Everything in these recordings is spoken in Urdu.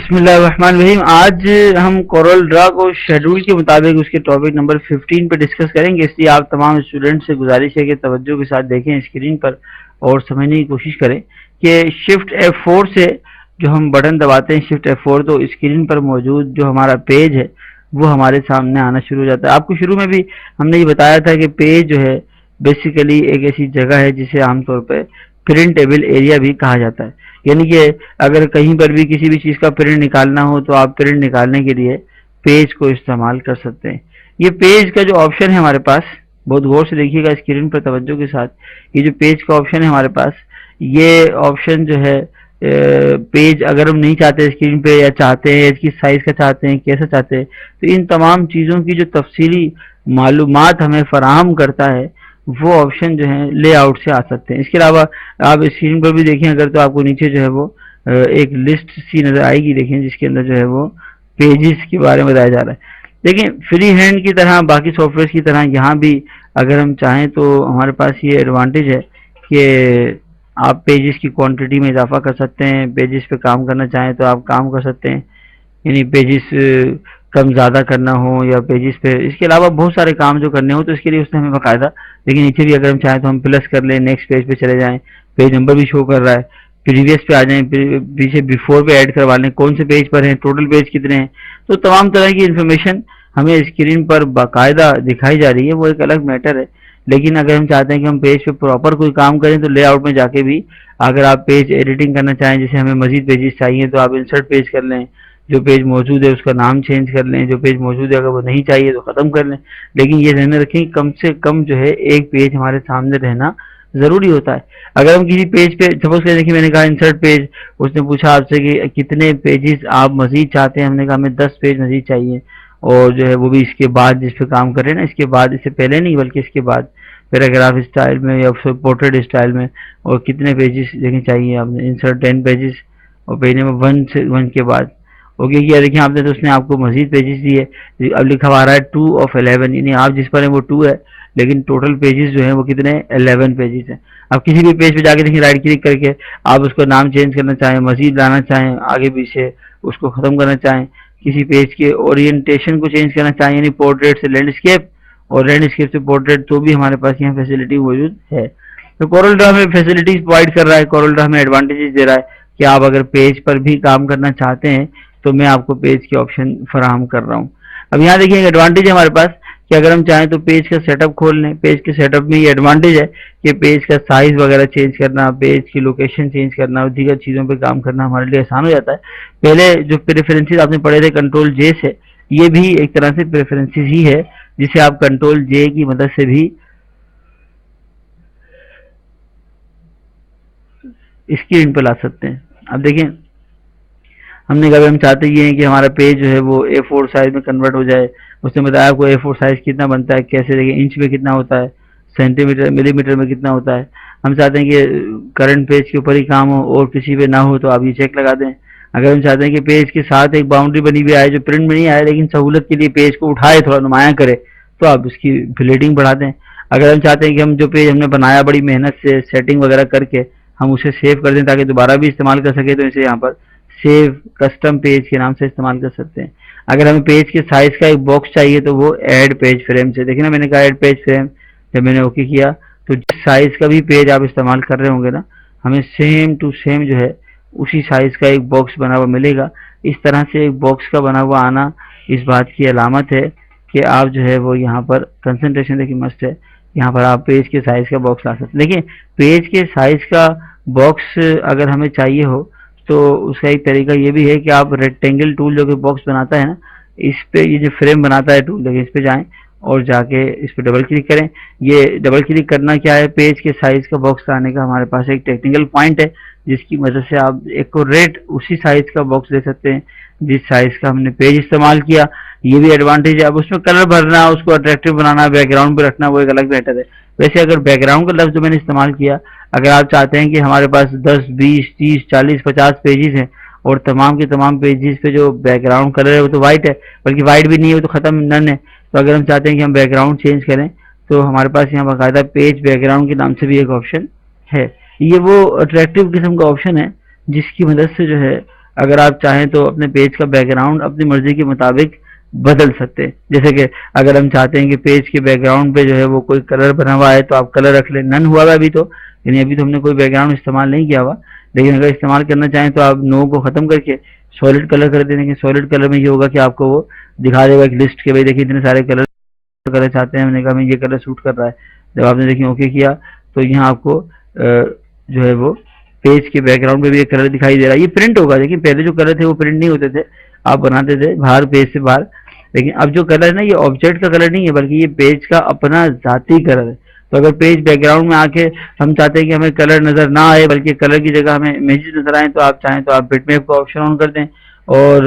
بسم اللہ الرحمن الرحیم. آج ہم کورل ڈرا کو شیڈول کے مطابق اس کے ٹاپک نمبر 15 پہ ڈسکس کریں گے. اس لیے آپ تمام اسٹوڈنٹ سے گزارش ہے کہ توجہ کے ساتھ دیکھیں اسکرین پر اور سمجھنے کی کوشش کریں کہ شفٹ F4 سے جو ہم بٹن دباتے ہیں شفٹ F4 تو اسکرین پر موجود جو ہمارا پیج ہے وہ ہمارے سامنے آنا شروع ہو جاتا ہے. آپ کو شروع میں بھی ہم نے یہ بتایا تھا کہ پیج جو ہے بیسیکلی ایک ایسی جگہ ہے جسے عام طور پہ پرنٹیبل ایریا بھی کہا جاتا ہے. یعنی کہ اگر کہیں پر بھی کسی بھی چیز کا پرنٹ نکالنا ہو تو آپ پرنٹ نکالنے کے لیے پیج کو استعمال کر سکتے ہیں. یہ پیج کا جو آپشن ہے ہمارے پاس, بہت غور سے دیکھیے گا اسکرین پر توجہ کے ساتھ, یہ جو پیج کا آپشن ہے ہمارے پاس, یہ آپشن جو ہے پیج اگر ہم نہیں چاہتے اسکرین پہ یا چاہتے ہیں اس کی سائز کا چاہتے ہیں کیسا چاہتے ہیں تو ان تمام چیزوں کی جو تفصیلی معلومات ہمیں فراہم کرتا ہے وہ آپشن جو ہے لے آؤٹ سے آ سکتے ہیں. اس کے علاوہ آپ اسکرین پر بھی دیکھیں اگر تو آپ کو نیچے جو ہے وہ ایک لسٹ سی نظر آئے گی, دیکھیں جس کے اندر جو ہے وہ پیجز کے بارے میں بتایا جا رہا ہے. لیکن فری ہینڈ کی طرح باقی سافٹ ویئر کی طرح یہاں بھی اگر ہم چاہیں تو ہمارے پاس یہ ایڈوانٹیج ہے کہ آپ پیجز کی کوانٹٹی میں اضافہ کر سکتے ہیں. پیجز پہ کام کرنا چاہیں تو آپ کام کر سکتے ہیں, یعنی پیجز کم زیادہ کرنا ہو یا پیجز پہ. اس کے علاوہ بہت سارے کام جو کرنے ہوں تو اس کے لیے اس نے ہمیں باقاعدہ, لیکن نیچے بھی اگر ہم چاہیں تو ہم پلس کر لیں, نیکسٹ پیج پہ چلے جائیں, پیج نمبر بھی شو کر رہا ہے, پریویس پہ آ جائیں, پیچھے بیفور پہ ایڈ کروا لیں کون سے پیج پر ہیں, ٹوٹل پیج کتنے ہیں. تو تمام طرح کی انفارمیشن ہمیں اسکرین پر باقاعدہ دکھائی جا رہی ہے, وہ ایک الگ میٹر ہے. لیکن اگر ہم چاہتے ہیں کہ ہم پیج پہ پراپر کوئی کام کریں تو لے آؤٹ میں جا کے بھی اگر آپ پیج ایڈیٹنگ کرنا چاہیں, جیسے ہمیں مزید پیجز چاہیے تو آپ انسرٹ پیج کر لیں, جو پیج موجود ہے اس کا نام چینج کر لیں, جو پیج موجود ہے اگر وہ نہیں چاہیے تو ختم کر لیں. لیکن یہ ذہن میں رکھیں کم سے کم جو ہے ایک پیج ہمارے سامنے رہنا ضروری ہوتا ہے. اگر ہم کسی پیج پہ سپوز کریں کہ میں نے کہا انسرٹ پیج, اس نے پوچھا آپ سے کہ کتنے پیجز آپ مزید چاہتے ہیں, ہم نے کہا ہمیں 10 پیج مزید چاہیے, اور جو ہے وہ بھی اس کے بعد جس پہ کام کریں نا اس کے بعد, اس سے پہلے نہیں بلکہ اس کے بعد پیراگراف اسٹائل میں یا پورٹریٹ اسٹائل میں, اور کتنے پیجز دیکھیں چاہیے آپ نے, انسرٹ 10 پیجز اور پیج نمبر 1 سے 1 کے بعد اوکے کیا. دیکھیں آپ نے تو اس نے آپ کو مزید پیجز دیے, اب لکھا ہوا رہا ہے 2 of 11, یعنی آپ جس پر ہیں وہ 2 ہے لیکن ٹوٹل پیجز جو ہیں وہ کتنے 11 پیجز ہیں. اب کسی بھی پیج پہ جا کے دیکھیں رائٹ کلک کر کے آپ اس کو نام چینج کرنا چاہیں, مزید لانا چاہیں, آگے پیچھے اس کو ختم کرنا چاہیں, کسی پیج کے اورینٹیشن کو چینج کرنا چاہیں, یعنی پورٹریٹ سے لینڈسکیپ اور لینڈسکیپ سے پورٹریٹ, تو بھی ہمارے پاس یہاں فیسلٹی موجود ہے. تو کورل ڈرا ہمیں فیسلٹیز پرووائڈ کر رہا ہے, کورل ڈرا ہمیں ایڈوانٹیجز دے رہا ہے کہ آپ اگر پیج پر بھی کام کرنا چاہتے ہیں تو میں آپ کو پیج کے آپشن فراہم کر رہا ہوں. اب یہاں دیکھیں ایک ایڈوانٹیج ہے ہمارے پاس کہ اگر ہم چاہیں تو پیج کا سیٹ اپ کھول لیں. پیج کے سیٹ اپ میں یہ ایڈوانٹیج ہے کہ پیج کا سائز وغیرہ چینج کرنا, پیج کی لوکیشن چینج کرنا اور دیگر چیزوں پہ کام کرنا ہمارے لیے آسان ہو جاتا ہے. پہلے جو پریفرنسز آپ نے پڑھے تھے کنٹرول جے سے, یہ بھی ایک طرح سے پریفرنسز ہی ہے جسے آپ کنٹرول جے کی مدد سے بھی اسکرین پہ لا سکتے ہیں. اب دیکھیں ہم نے کہا ہم چاہتے یہ ہیں کہ ہمارا پیج جو ہے وہ A4 سائز میں کنورٹ ہو جائے. اس نے بتایا آپ کو A4 سائز کتنا بنتا ہے, کیسے دیکھیں انچ میں کتنا ہوتا ہے, سینٹی میٹر ملی میٹر میں کتنا ہوتا ہے. ہم چاہتے ہیں کہ کرنٹ پیج کے اوپر ہی کام ہو اور کسی پہ نہ ہو تو آپ یہ چیک لگا دیں. اگر ہم چاہتے ہیں کہ پیج کے ساتھ ایک باؤنڈری بنی ہوئی آئے جو پرنٹ میں نہیں آئے لیکن سہولت کے لیے پیج کو اٹھائے تھوڑا نمایاں کرے تو آپ اس کی بلیڈنگ بڑھا دیں. اگر ہم چاہتے ہیں کہ ہم جو پیج ہم نے بنایا بڑی محنت سے سیٹنگ وغیرہ کر کے ہم اسے سیو کر دیں تاکہ دوبارہ بھی استعمال کر سکیں تو اسے یہاں پر سیو کسٹم پیج کے نام سے استعمال کر سکتے ہیں. اگر ہمیں پیج کے سائز کا ایک باکس چاہیے تو وہ ایڈ پیج فریم سے, دیکھیں نا میں نے کہا ایڈ پیج فریم, جب میں نے اوکے کیا تو جس سائز کا بھی پیج آپ استعمال کر رہے ہوں گے نا ہمیں سیم ٹو سیم جو ہے اسی سائز کا ایک باکس بنا ہوا ملے گا. اس طرح سے ایک باکس کا بنا ہوا آنا اس بات کی علامت ہے کہ آپ جو ہے وہ یہاں پر کنسنٹریشن دیکھیں مست ہے, یہاں پر آپ پیج کے سائز کا باکس لا سکتے ہیں. دیکھیں پیج کے سائز کا باکس اگر ہمیں چاہیے ہو تو اس کا ایک طریقہ یہ بھی ہے کہ آپ ریکٹینگل ٹول جو کہ باکس بناتا ہے نا, اس پہ یہ جو فریم بناتا ہے ٹول دیکھیں اس پہ جائیں اور جا کے اس پہ ڈبل کلک کریں. یہ ڈبل کلک کرنا کیا ہے, پیج کے سائز کا باکس لانے کا ہمارے پاس ایک ٹیکنیکل پوائنٹ ہے جس کی مدد سے آپ ایکوریٹ اسی سائز کا باکس لے سکتے ہیں جس سائز کا ہم نے پیج استعمال کیا. یہ بھی ایڈوانٹیج ہے. اب اس میں کلر بھرنا, اس کو اٹریکٹیو بنانا, بیک گراؤنڈ پہ رکھنا وہ ایک الگ میٹر ہے. ویسے اگر بیک گراؤنڈ کا لفظ جو میں نے استعمال کیا, اگر آپ چاہتے ہیں کہ ہمارے پاس 10 20 30 40 50 پیجز ہیں اور تمام کے تمام پیجز پہ جو بیک گراؤنڈ کلر ہے وہ تو وائٹ ہے, بلکہ وائٹ بھی نہیں ہے وہ تو ختم نن ہے, تو اگر ہم چاہتے ہیں کہ ہم بیک گراؤنڈ چینج کریں تو ہمارے پاس یہاں باقاعدہ پیج بیک گراؤنڈ کے نام سے بھی ایک آپشن ہے. یہ وہ اٹریکٹیو قسم کا آپشن ہے جس کی مدد سے جو ہے اگر آپ چاہیں تو اپنے پیج کا بیک گراؤنڈ اپنی مرضی کے مطابق بدل سکتے ہیں. جیسے کہ اگر ہم چاہتے ہیں کہ پیج کے بیک گراؤنڈ پہ جو ہے وہ کوئی کلر بنا ہوا ہے تو آپ کلر رکھ لیں. نن ہوا ابھی تو، یعنی ابھی تو ہم نے کوئی بیک گراؤنڈ استعمال نہیں کیا ہوا، لیکن اگر استعمال کرنا چاہیں تو آپ نو کو ختم کر کے سالڈ کلر کر دیں گے. سالڈ کلر میں یہ ہوگا کہ آپ کو وہ دکھا دے گا ایک لسٹ کے بھائی دیکھیے اتنے سارے کلر چاہتے ہیں. ہم نے کہا ہمیں یہ کلر سوٹ کر رہا ہے. جب آپ نے دیکھیں اوکے کیا تو یہاں آپ کو جو ہے وہ پیج کے بیک گراؤنڈ پہ بھی ایک کلر دکھائی دے رہا ہے. یہ پرنٹ ہوگا. دیکھیں پہلے جو کلر تھے وہ پرنٹ نہیں ہوتے تھے، آپ بناتے تھے باہر پیج سے باہر، لیکن اب جو کلر ہے نا یہ آبجیکٹ کا کلر نہیں ہے بلکہ یہ پیج کا اپنا ذاتی کلر ہے. تو اگر پیج بیک گراؤنڈ میں آ کے ہم چاہتے ہیں کہ ہمیں کلر نظر نہ آئے بلکہ کلر کی جگہ ہمیں امیجز نظر آئیں تو آپ چاہیں تو آپ بٹ میپ کا آپشن آن کر دیں. اور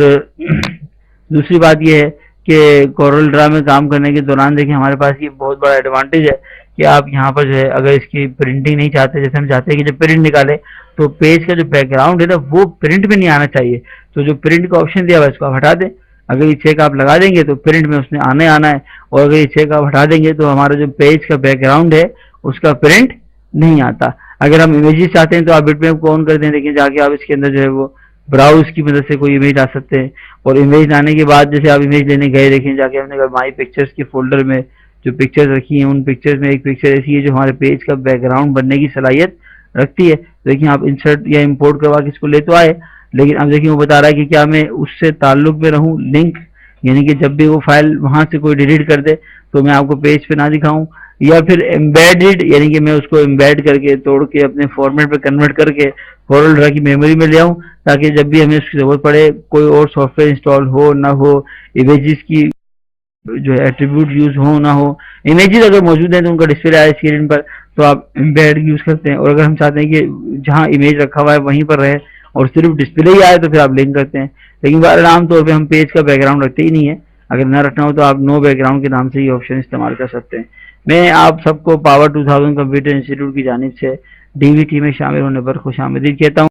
دوسری بات یہ ہے کہ کورل ڈرا میں کام کرنے کے دوران دیکھیں ہمارے پاس یہ بہت بڑا ایڈوانٹیج ہے کہ آپ یہاں پر جو ہے اگر اس کی پرنٹنگ نہیں چاہتے، جیسے ہم چاہتے ہیں کہ جب پرنٹ نکالے تو پیج کا جو بیک گراؤنڈ ہے نا وہ پرنٹ میں نہیں آنا چاہیے، تو جو پرنٹ کا آپشن دیا ہوا ہے اس کو آپ ہٹا دیں. اگر یہ چیک آپ لگا دیں گے تو پرنٹ میں اس نے آنا ہے، اور اگر یہ چیک آپ ہٹا دیں گے تو ہمارا جو پیج کا بیک گراؤنڈ ہے اس کا پرنٹ نہیں آتا. اگر ہم امیجز چاہتے ہیں تو آپ بٹ میپ کو آن کر دیں. لیکن جا کے آپ اس کے اندر جو ہے وہ براؤز کی مدد سے کوئی امیج لا سکتے ہیں. اور امیج لانے کے بعد جیسے آپ امیج لینے گئے، دیکھیں جا کے ہم نے کہا مائی پکچرز کے فولڈر میں جو پکچرز رکھی ہیں ان پکچرز میں ایک پکچر ایسی ہے جو ہمارے پیج کا بیک گراؤنڈ بننے کی صلاحیت رکھتی ہے. دیکھیں آپ انسرٹ یا امپورٹ کروا کے اس کو لے تو آئے، لیکن اب دیکھیں وہ بتا رہا ہے کہ کیا میں اس سے تعلق میں رہوں لنک، یعنی کہ جب بھی وہ فائل وہاں سے کوئی ڈیلیٹ کر دے تو میں آپ کو پیج پہ نہ دکھاؤں، یا پھر امبیڈڈ یعنی کہ میں اس کو امبیڈ کر کے توڑ کے اپنے فارمیٹ پہ کنورٹ کر کے کورل ڈرا کی میموری میں لے آؤں تاکہ جب بھی ہمیں اس کی ضرورت پڑے کوئی اور سافٹ ویئر انسٹال ہو نہ ہو، امیجز کی جو ہے ایٹریبیوٹ یوز ہو نہ ہو. امیجز اگر موجود ہیں تو ان کا ڈسپلے آئے اسکرین پر تو آپ امبیڈ یوز کرتے ہیں، اور اگر ہم چاہتے ہیں کہ جہاں امیج رکھا ہوا ہے وہیں پر رہے اور صرف ڈسپلے ہی آئے تو پھر آپ لنک کرتے ہیں. لیکن بہرحال عام طور پہ ہم پیج کا بیک گراؤنڈ رکھتے ہی نہیں ہے. اگر نہ رکھنا ہو تو آپ نو بیک گراؤنڈ کے نام سے یہ آپشن استعمال کر سکتے ہیں. میں آپ سب کو پاور 2000 کمپیوٹر انسٹیٹیوٹ کی جانب سے ڈی وی ٹی میں شامل ہونے پر خوش آمدید کہتا ہوں.